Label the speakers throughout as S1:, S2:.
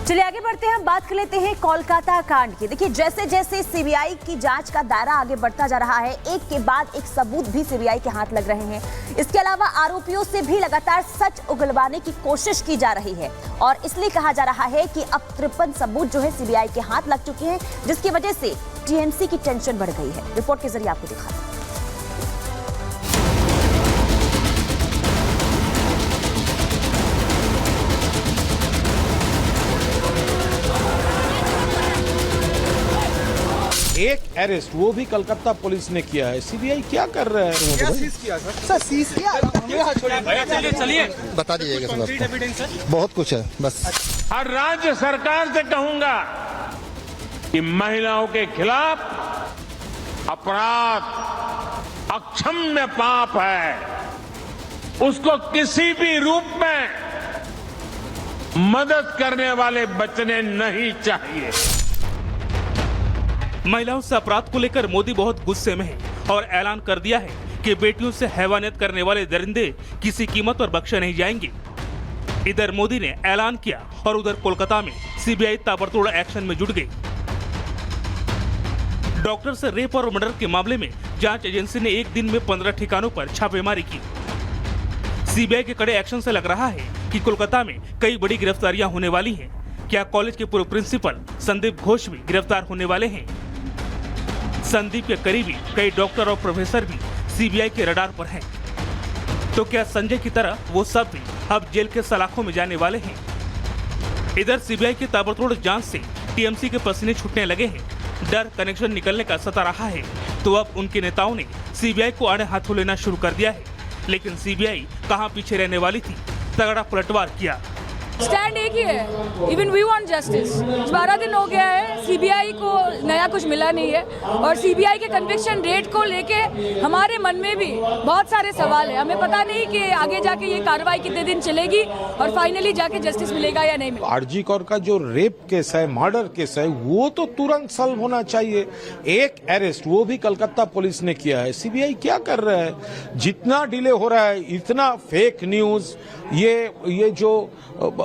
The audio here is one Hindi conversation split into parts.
S1: चलिए आगे बढ़ते हैं, हम बात कर लेते हैं कोलकाता कांड की। देखिए जैसे जैसे सीबीआई की जांच का दायरा आगे बढ़ता जा रहा है, एक के बाद एक सबूत भी सीबीआई के हाथ लग रहे हैं। इसके अलावा आरोपियों से भी लगातार सच उगलवाने की कोशिश की जा रही है और इसलिए कहा जा रहा है कि अब 53 सबूत जो है सीबीआई के हाथ लग चुके हैं, जिसकी वजह से टीएमसी की टेंशन बढ़ गई है। रिपोर्ट के जरिए आपको दिखाते हैं।
S2: एक अरेस्ट वो भी कलकत्ता पुलिस ने किया है। सीबीआई क्या कर रहा है?
S3: क्या सीज किया सर? सीज किया।
S4: चलिए
S5: बता दीजिएगा सर, बहुत कुछ है बस।
S4: हर राज्य सरकार से कहूंगा कि महिलाओं के खिलाफ अपराध अक्षम्य पाप है, उसको किसी भी रूप में मदद करने वाले बचने नहीं चाहिए।
S6: महिलाओं से अपराध को लेकर मोदी बहुत गुस्से में है और ऐलान कर दिया है कि बेटियों से हैवानियत करने वाले दरिंदे किसी कीमत पर बख्शे नहीं जाएंगे। इधर मोदी ने ऐलान किया और उधर कोलकाता में सीबीआई ताबड़तोड़ एक्शन में जुट गई। डॉक्टर से रेप और मर्डर के मामले में जांच एजेंसी ने एक दिन में 15 ठिकानों पर छापेमारी की। सीबीआई के कड़े एक्शन से लग रहा है कि कोलकाता में कई बड़ी गिरफ्तारियां होने वाली हैं। क्या कॉलेज के पूर्व प्रिंसिपल संदीप घोष भी गिरफ्तार होने वाले हैं? संदीप के करीबी कई डॉक्टर और प्रोफेसर भी सीबीआई के रडार पर हैं। तो क्या संजय की तरह वो सब भी अब जेल के सलाखों में जाने वाले हैं? इधर सीबीआई की ताबड़तोड़ जांच से टीएमसी के पसीने छूटने लगे हैं। डर कनेक्शन निकलने का सता रहा है, तो अब उनके नेताओं ने सीबीआई को आड़े हाथों लेना शुरू कर दिया है। लेकिन सीबीआई कहां पीछे रहने वाली थी, तगड़ा पलटवार किया।
S7: स्टैंड एक ही है, इवन वी वांट जस्टिस। 12 दिन हो गया है, सीबीआई को नया कुछ मिला नहीं है और सीबीआई के कन्विक्शन रेट को लेके हमारे मन में भी बहुत सारे सवाल है। हमें पता नहीं कि आगे जाके ये कार्रवाई कितने दिन चलेगी और फाइनली जाके जस्टिस मिलेगा या नहीं मिलेगा।
S2: आरजी कौर का जो रेप केस है, मर्डर केस है, वो तो तुरंत सॉल्व होना चाहिए। एक अरेस्ट वो भी कलकत्ता पुलिस ने किया है। सीबीआई क्या कर रहा है? जितना डिले हो रहा है, इतना फेक न्यूज, ये जो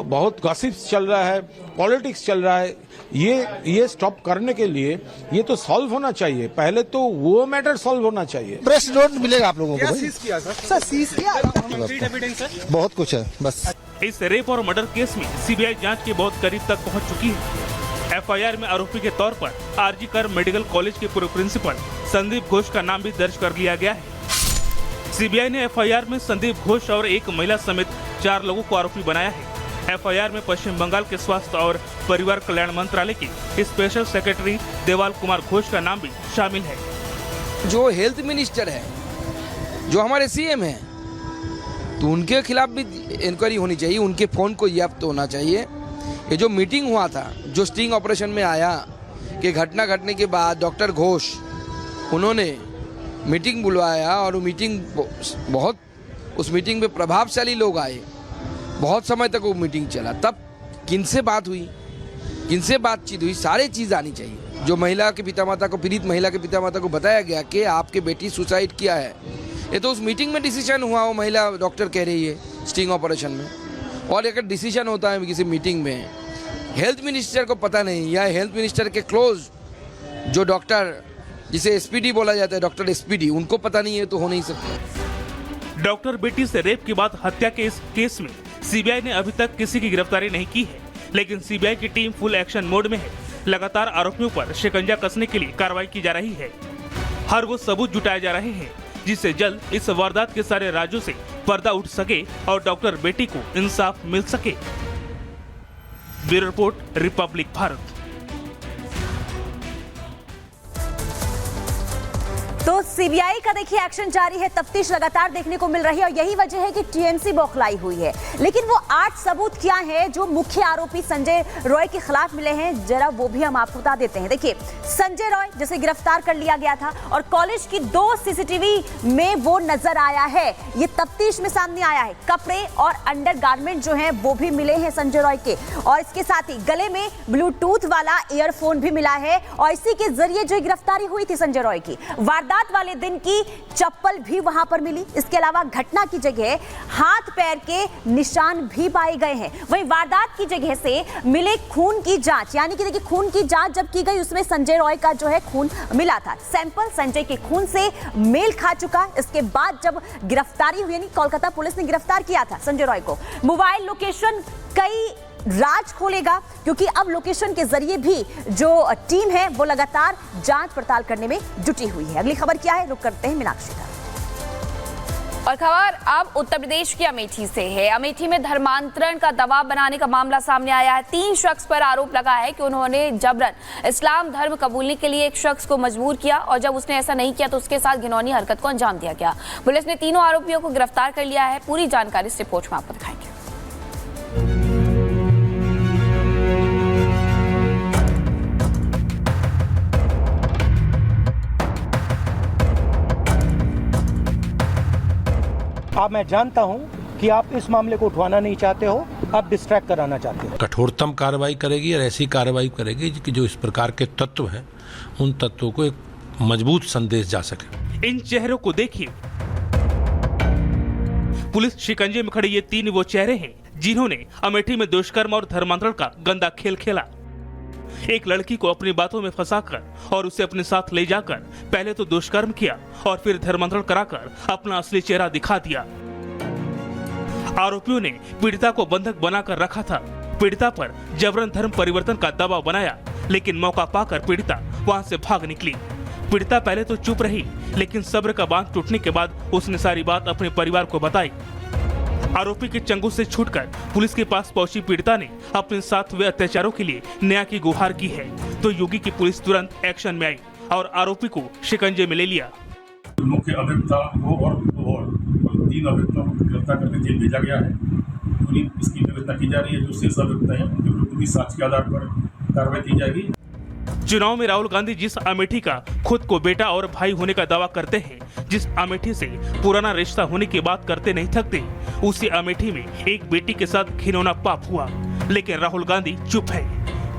S2: बहुत गॉसिप्स चल रहा है, पॉलिटिक्स चल रहा है, ये स्टॉप करने के लिए ये तो सॉल्व होना चाहिए। पहले तो वो मैटर सॉल्व होना चाहिए।
S5: प्रेस नोट मिलेगा आप लोगों को।
S3: क्या सीज किया सर? सीज किया।
S5: बहुत कुछ है बस।
S6: इस रेप और मर्डर केस में सीबीआई जांच के बहुत करीब तक पहुंच चुकी है। एफआईआर में आरोपी के तौर पर आरजी कर मेडिकल कॉलेज के पूर्व प्रिंसिपल संदीप घोष का नाम भी दर्ज कर लिया गया है। सीबीआई ने एफआईआर में संदीप घोष और एक महिला समेत 4 लोगों को आरोपी बनाया है। एफआईआर में पश्चिम बंगाल के स्वास्थ्य और परिवार कल्याण मंत्रालय के स्पेशल सेक्रेटरी देवाल कुमार घोष का नाम भी शामिल है।
S8: जो हेल्थ मिनिस्टर है, जो हमारे सीएम हैं, तो उनके खिलाफ भी इंक्वायरी होनी चाहिए। उनके फोन को जब्त होना चाहिए। ये जो मीटिंग हुआ था, जो स्टिंग ऑपरेशन में आया कि घटना घटने के बाद डॉक्टर घोष उन्होंने मीटिंग बुलवाया और वो मीटिंग बहुत, उस मीटिंग में प्रभावशाली लोग आए, बहुत समय तक वो मीटिंग चला। तब किनसे बात हुई, किनसे बातचीत हुई, सारी चीज़ आनी चाहिए। जो महिला के पितामाता को, पीड़ित महिला के पितामाता को बताया गया कि आपके बेटी सुसाइड किया है, ये तो उस मीटिंग में डिसीजन हुआ। वो महिला डॉक्टर कह रही है स्टिंग ऑपरेशन में। और अगर डिसीजन होता है किसी मीटिंग में, हेल्थ मिनिस्टर को पता नहीं, या हेल्थ मिनिस्टर के क्लोज जो डॉक्टर, जिसे एसपीडी बोला जाता है, डॉक्टर एसपीडी, उनको पता नहीं है, तो हो नहीं सकता।
S6: डॉक्टर बेटी से रेप के बाद हत्या के इस केस में सीबीआई ने अभी तक किसी की गिरफ्तारी नहीं की है, लेकिन सीबीआई की टीम फुल एक्शन मोड में है। लगातार आरोपियों पर शिकंजा कसने के लिए कार्रवाई की जा रही है। हर वो सबूत जुटाए जा रहे हैं जिससे जल्द इस वारदात के सारे राज्यों से पर्दा उठ सके और डॉक्टर बेटी को इंसाफ मिल सके। Bureau report, Republic Bharat.
S1: तो सीबीआई का देखिए एक्शन जारी है, तफ्तीश लगातार देखने को मिल रही है और यही वजह है कि टीएमसी बौखलाई हुई है। लेकिन वो 8 सबूत क्या है जो मुख्य आरोपी संजय रॉय के खिलाफ मिले हैं, जरा वो भी हम आपको बता देते हैं। देखिए संजय रॉय जिसे गिरफ्तार कर लिया गया था और कॉलेज की 2 सीसीटीवी में वो नजर आया है, ये तफ्तीश में सामने आया है। कपड़े और अंडरगारमेंट जो है वो भी मिले हैं संजय रॉय के, और इसके साथ ही गले में ब्लूटूथ वाला ईयरफोन भी मिला है और इसी के जरिए जो गिरफ्तारी हुई थी संजय रॉय की। वारदात वारदात वाले दिन की चप्पल भी वहां पर मिली। इसके अलावा घटना की जगह हाथ पैर के निशान भी पाए गए हैं। वहीं वारदात की जगह से मिले खून की जांच, यानी कि देखिए खून की जांच जब की गई उसमें संजय रॉय का जो है खून मिला था। सैंपल संजय के खून से मेल खा चुका। इसके बाद जब गिरफ्तारी हुई, यानी कोलकाता पुलिस ने गिरफ्तार किया था संजय रॉय को, मोबाइल लोकेशन कई राज खोलेगा, क्योंकि अब लोकेशन के जरिए भी जो टीम है वो लगातार जांच पड़ताल करने में जुटी हुई है। अगली खबर क्या है, रुक करते हैं मीनाक्षी का।
S9: और खबर अब उत्तर प्रदेश की अमेठी से है। अमेठी में धर्मांतरण का दबाव बनाने का मामला सामने आया है। 3 शख्स पर आरोप लगा है कि उन्होंने जबरन इस्लाम धर्म कबूलने के लिए एक शख्स को मजबूर किया और जब उसने ऐसा नहीं किया तो उसके साथ घिनौनी हरकत को अंजाम दिया गया। पुलिस ने तीनों आरोपियों को गिरफ्तार कर लिया है। पूरी जानकारी इस रिपोर्ट में आपको दिखाएंगे।
S10: अब मैं जानता हूं कि आप इस मामले को उठवाना नहीं चाहते हो, आप डिस्ट्रैक्ट कराना चाहते हो।
S2: कठोरतम कार्रवाई करेगी और ऐसी कार्रवाई करेगी कि जो इस प्रकार के तत्व हैं उन तत्वों को एक मजबूत संदेश जा सके।
S6: इन चेहरों को देखिए। पुलिस शिकंजे में खड़े ये 3 वो चेहरे हैं जिन्होंने अमेठी में दुष्कर्म और धर्मांतरण का गंदा खेल खेला। एक लड़की को अपनी बातों में फंसाकर और उसे अपने साथ ले जाकर पहले तो दुष्कर्म किया और फिर धर्मांतरण कराकर अपना असली चेहरा दिखा दिया। आरोपियों ने पीड़िता को बंधक बनाकर रखा था। पीड़िता पर जबरन धर्म परिवर्तन का दबाव बनाया, लेकिन मौका पाकर पीड़िता वहां से भाग निकली। पीड़िता पहले तो चुप रही, लेकिन सब्र का बांध टूटने के बाद उसने सारी बात अपने परिवार को बताई। आरोपी के चंगुल से छूटकर पुलिस के पास पहुंची पीड़िता ने अपने साथ हुए अत्याचारों के लिए न्याय की गुहार की है, तो योगी की पुलिस तुरंत एक्शन में आई और आरोपी को शिकंजे में ले लिया।
S11: मुख्य अभियुक्त वो और 3 अभियुक्तों को गिरफ्तार करके जेल भेजा गया है। पूरी इसकी व्यवस्था की जा रही है। जो शेष अभियुक्त हैं उनके विरुद्ध भी साक्ष्य के आधार पर कार्रवाई की जाएगी।
S6: चुनाव में राहुल गांधी जिस अमेठी का खुद को बेटा और भाई होने का दावा करते हैं, जिस अमेठी से पुराना रिश्ता होने की बात करते नहीं थकते, उसी अमेठी में एक बेटी के साथ घिनौना पाप हुआ। लेकिन राहुल गांधी चुप है,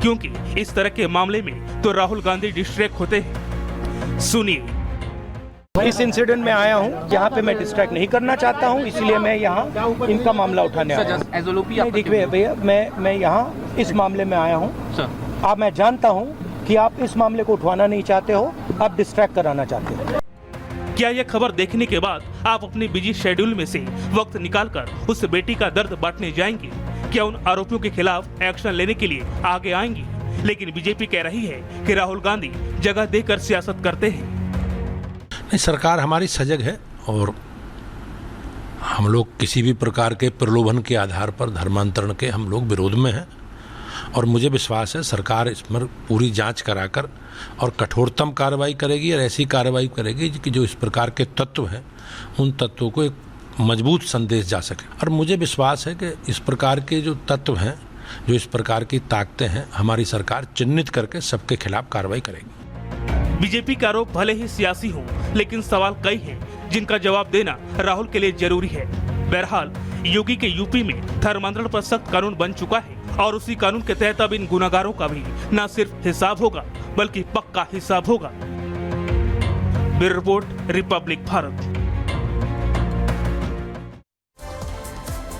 S6: क्योंकि इस तरह के मामले में तो राहुल गांधी डिस्ट्रैक्ट होते हैं। सुनिए।
S10: इस इंसिडेंट में आया हूं जहां पे मैं डिस्ट्रैक्ट नहीं करना चाहता हूं, इसलिए मैं यहां इनका मामला उठाने आया हूं। देखिए भैया, मैं यहां इस मामले में आया हूं। अब मैं जानता हूं कि आप इस मामले को उठवाना नहीं चाहते हो, आप डिस्ट्रैक्ट कराना चाहते हो।
S6: क्या यह खबर देखने के बाद आप अपनी बिजी शेड्यूल में से वक्त निकालकर उस बेटी का दर्द बांटने जाएंगे? क्या उन आरोपियों के खिलाफ एक्शन लेने के लिए आगे आएंगे? लेकिन बीजेपी कह रही है कि राहुल गांधी जगह देकर सियासत करते हैं।
S2: नहीं, सरकार हमारी सजग है और हम लोग किसी भी प्रकार के प्रलोभन के आधार पर धर्मांतरण के हम लोग विरोध में हैं और मुझे विश्वास है सरकार इस पर पूरी जांच कराकर और कठोरतम कार्रवाई करेगी और ऐसी कार्रवाई करेगी कि जो इस प्रकार के तत्व हैं उन तत्वों को एक मजबूत संदेश जा सके। और मुझे विश्वास है कि इस प्रकार के जो तत्व हैं, जो इस प्रकार की ताकतें हैं, हमारी सरकार चिन्हित करके सबके खिलाफ कार्रवाई करेगी।
S6: बीजेपी का आरोप भले ही सियासी हो, लेकिन सवाल कई हैं जिनका जवाब देना राहुल के लिए जरूरी है। बहरहाल योगी के यूपी में धर्मांतरण पर सख्त कानून बन चुका है और उसी कानून के तहत अब इन गुनाहगारों का भी न सिर्फ हिसाब होगा बल्कि पक्का हिसाब होगा। Bureau report, Republic Bharat.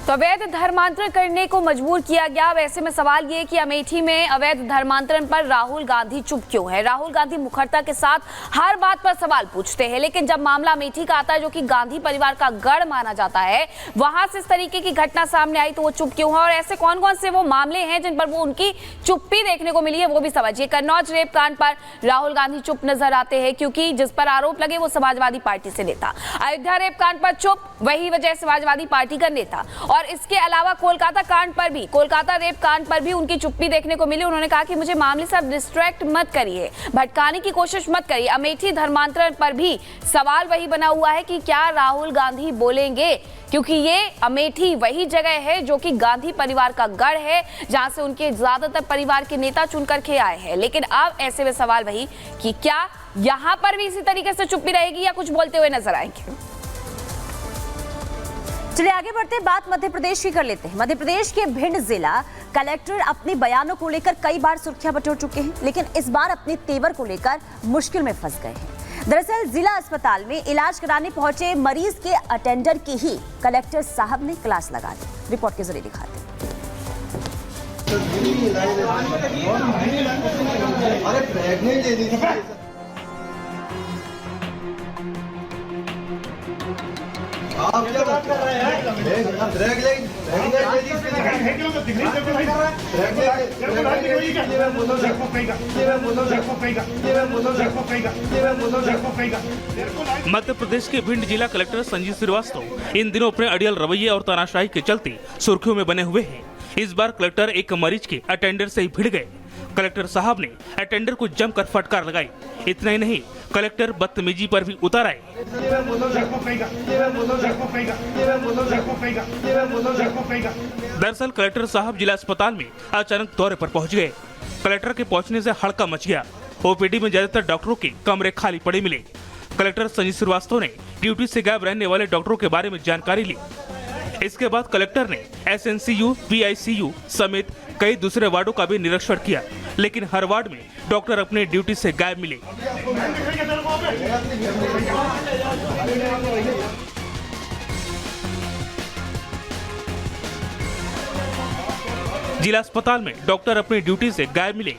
S9: तो अवैध धर्मांतरण करने को मजबूर किया गया। वैसे में सवाल ये कि अमेठी में अवैध धर्मांतरण पर राहुल गांधी चुप क्यों है? राहुल गांधी मुखरता के साथ हर बात पर सवाल पूछते हैं, लेकिन जब मामला अमेठी का आता है जो कि गांधी परिवार का गढ़ माना जाता है, वहां से इस तरीके की घटना सामने आई तो वो चुप क्यों है? और ऐसे कौन कौन से वो मामले हैं जिन पर वो उनकी चुप्पी देखने को मिली है, वो भी समझिए। कन्नौज रेप कांड पर राहुल गांधी चुप नजर आते हैं क्योंकि जिस पर आरोप लगे वो समाजवादी पार्टी से नेता। अयोध्या रेप कांड पर चुप, वही वजह समाजवादी पार्टी का नेता। और इसके अलावा कोलकाता कांड पर भी, कोलकाता रेप कांड पर भी उनकी चुप्पी देखने को मिली। उन्होंने कहा कि मुझे मामले से आप डिस्ट्रैक्ट मत करिए, भटकाने की कोशिश मत करिए। अमेठी धर्मांतरण पर भी सवाल वही बना हुआ है कि क्या राहुल गांधी बोलेंगे, क्योंकि ये अमेठी वही जगह है जो कि गांधी परिवार का गढ़ है, जहां से उनके ज्यादातर परिवार के नेता चुनकर के आए हैं। लेकिन अब ऐसे में सवाल वही कि क्या यहां पर भी इसी तरीके से चुप्पी रहेगी या कुछ बोलते हुए नजर आएंगे?
S1: चलिए आगे बढ़ते हैं, बात मध्य प्रदेश की कर लेते हैं। मध्य प्रदेश के भिंड जिला कलेक्टर अपने बयानों को लेकर कई बार सुर्खियां बटोर चुके हैं, लेकिन इस बार अपने तेवर को लेकर मुश्किल में फंस गए हैं। दरअसल जिला अस्पताल में इलाज कराने पहुंचे मरीज के अटेंडर की ही कलेक्टर साहब ने क्लास लगा दी। रिपोर्ट के जरिए दिखाते हैं।
S3: अरे प्रेग्नेंट लेडी आप क्या बात कर रहे हैं?
S6: मध्य प्रदेश के भिंड जिला कलेक्टर संजीव श्रीवास्तव इन दिनों अपने अड़ियल रवैये और तानाशाही के चलते सुर्खियों में बने हुए हैं। इस बार कलेक्टर एक मरीज के अटेंडर से ही भिड़ गए। कलेक्टर साहब ने अटेंडर को जमकर फटकार लगाई। इतना ही नहीं, कलेक्टर बदतमीजी पर भी उतर आए। दरअसल कलेक्टर साहब जिला अस्पताल में अचानक दौरे पर पहुंच गए। कलेक्टर के पहुंचने से हड़कंप मच गया। ओपीडी में ज्यादातर डॉक्टरों के कमरे खाली पड़े मिले। कलेक्टर संजीव श्रीवास्तव ने ड्यूटी से गायब रहने वाले डॉक्टरों के बारे में जानकारी ली। इसके बाद कलेक्टर ने एसएनसीयू, पीआईसीयू समेत कई दूसरे वार्डों का भी निरीक्षण किया, लेकिन हर वार्ड में डॉक्टर अपने ड्यूटी से गायब मिले। जिला अस्पताल में डॉक्टर अपनी ड्यूटी से गायब मिले।